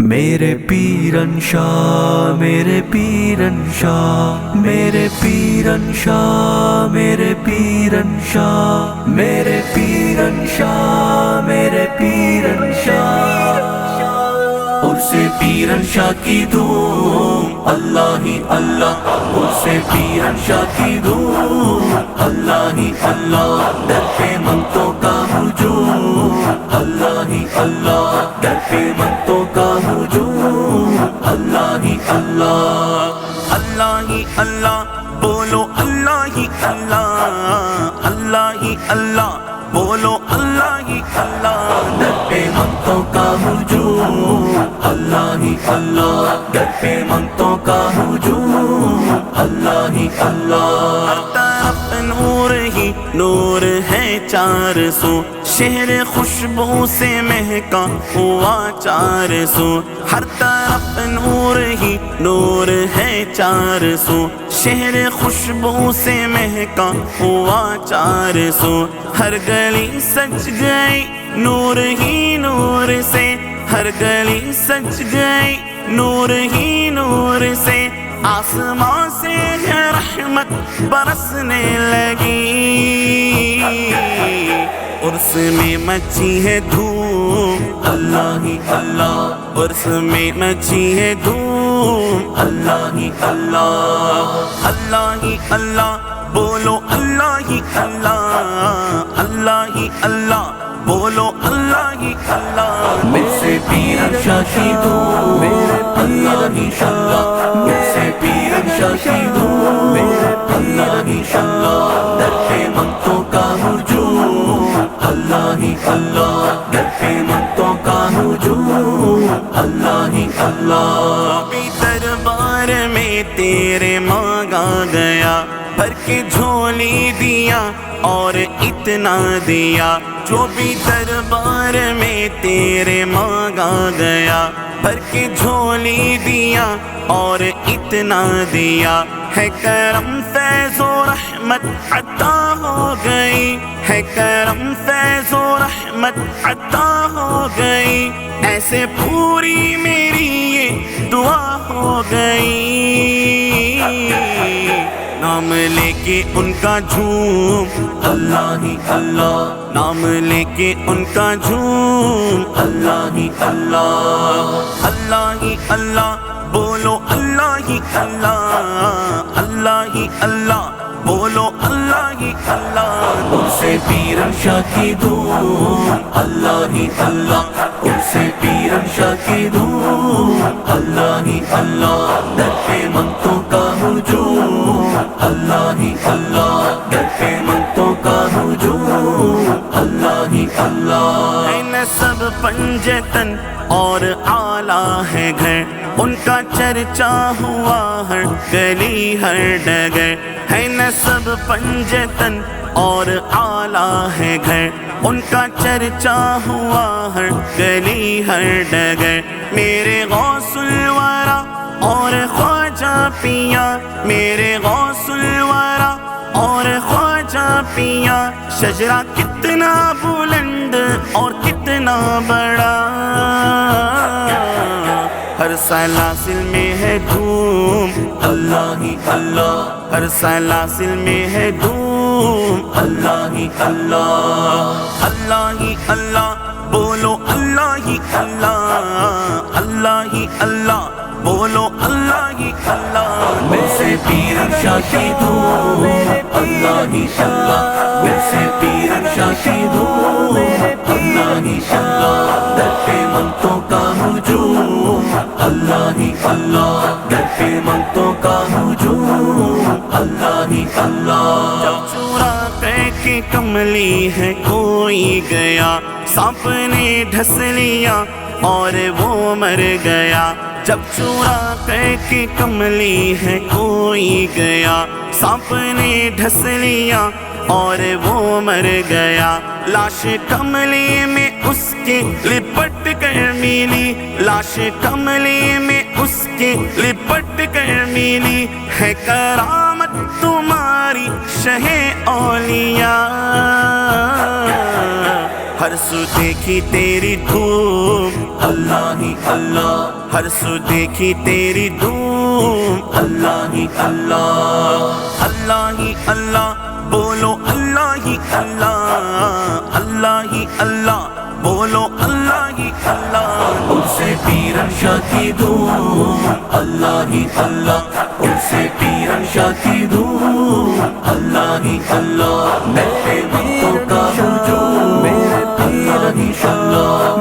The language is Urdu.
میرے پیرن شاہ، میرے پیرن شاہ، میرے پیرن شاہ، میرے پیرن شاہ، میرے پیرن شاہ، میرے پیرن شاہ، عرص پیرن شاہ کی دھوم اللہ ہی اللہ، عرص پیرن شاہ کی دھوم اللہ ہی اللہ، در پہ منتوں کا ہجوم اللہ ہی اللہ، در پہ منتوں کا ہجوم اللہ ہی اللہ، اللہ ہی اللہ، بولو اللہ ہی اللہ، اللہ ہی اللہ، بولو اللہ ہی اللہ، در پہ منتوں کا ہجوم اللہ ہی اللہ، در پہ منتوں کا ہجوم اللہ ہی اللہ، طرف نور ہی نور ہے چار سو، شہر خوشبو سے مہکا ہوا چار سو، ہر طرف نور ہی نور ہے چار سو، شہر خوشبو سے مہکا ہوا چار سو، ہر گلی سج گئی نور ہی نور سے، ہر گلی سج گئی نور ہی نور سے، آسمان سے ہے رحمت برسنے لگی، عرس میں مچی ہے دھوم اللہ ہی اللہ، عرس میں مچی ہے دھوم اللہ ہی اللہ، اللہ ہی اللہ، بولو اللہ ہی اللہ، اللہ ہی اللہ، بولو اللہ ہی اللہ، مجھ سے پیرن شاہ کی دھوم اللہ ہی اللہ، مجھ سے پیرن شاہ کی دھوم اللہ ہی اللہ، در پہ منتوں کا ہجوم اللہ ہی اللہ، در پہ منتوں کا ہجوم اللہ ہی اللہ، بھی دربار میں تیرے مانگا گیا، بھر کے جھولی دیا اور اتنا دیا، جو بھی دربار میں تیرے مانگا گیا، بھر کے جھولی دیا اور اتنا دیا، ہے کرم فیض و رحمت عطا ہو گئی، ہے کرم فیض و رحمت عطا ہو گئی، ایسے پوری میری یہ دعا ہو گئی، نام لے کے ان کا جھوم اللہ ہی اللہ، نام لے کے ان کا جھوم اللہ ہی اللہ، اللہ ہی اللہ، بولو اللہ ہی اللہ، اللہ ہی اللہ، بولو اللہ ہی اللہ، عرس پیرن شاہ کی دھوم اللہ ہی اللہ، عرس پیرن شاہ کی دھوم اللہ ہی اللہ، در پہ منتوں کا ہجوم اللہ ہی اللہ، در پہ منتوں کا ہجوم اللہ ہی اللہ، ہے نسب پنجتن اور اعلیٰ ہے گھر، ان کا چرچا ہوا ہر گلی ہر ڈگر، ہے نسب پنجتن اور اعلیٰ ہے گھر، ان کا چرچا ہوا ہر گلی ہر ڈگر، میرے غوث الورا اور خواجہ پیا، میرے غوث الورا اور خواجہ پیا، شجرہ کتنا بلند اور کتنا بڑا، ہر سلاسل میں ہے دھوم اللہ ہی اللہ، ہر سلاسل میں ہے دھوم اللہ ہی اللہ، اللہ ہی اللہ، بولو اللہ ہی اللہ، اللہ ہی اللہ، بولو اللہ ہی اللہ، مجھ سے پیرن شاہ کی دھوم اللہ ہی اللہ، مجھ سے پیرن شاہ کی دھوم اللہ ہی اللہ، در پہ منتوں کا ہجوم اللہ ہی اللہ، در پہ منتوں کا ہجوم اللہ ہی اللہ، جب چورا کر کے کملی ہے کوئی گیا، سانپ نے ڈھس لیا اور وہ مر گیا، جب چورا کر کے کملی ہے کوئی گیا، سانپ نے ڈھس لیا اور وہ مر گیا، لاش کملی میں اس کے لپٹ کر ملی، لاش کملی میں اس کے لپٹ کر ملی، ہے کرامت تمہاری شہ اولیاء، ہر سو دیکھی تیری دھوم اللہ ہی اللہ، ہر سو دیکھی تیری دھوم، اللہ ہی اللہ، اللہ ہی اللہ بولو، اللہ ہی اللہ، اللہ ہی اللہ بولو، اللہ ہی اللہ، ان سے پیرن شاہ کی دھوم، اللہ ہی اللہ، ان سے پیرن شاہ کی دھوم، اللہ ہی اللہ، میرے بھکتوں کا ہجوم، میرے اللہ ہی اللہ،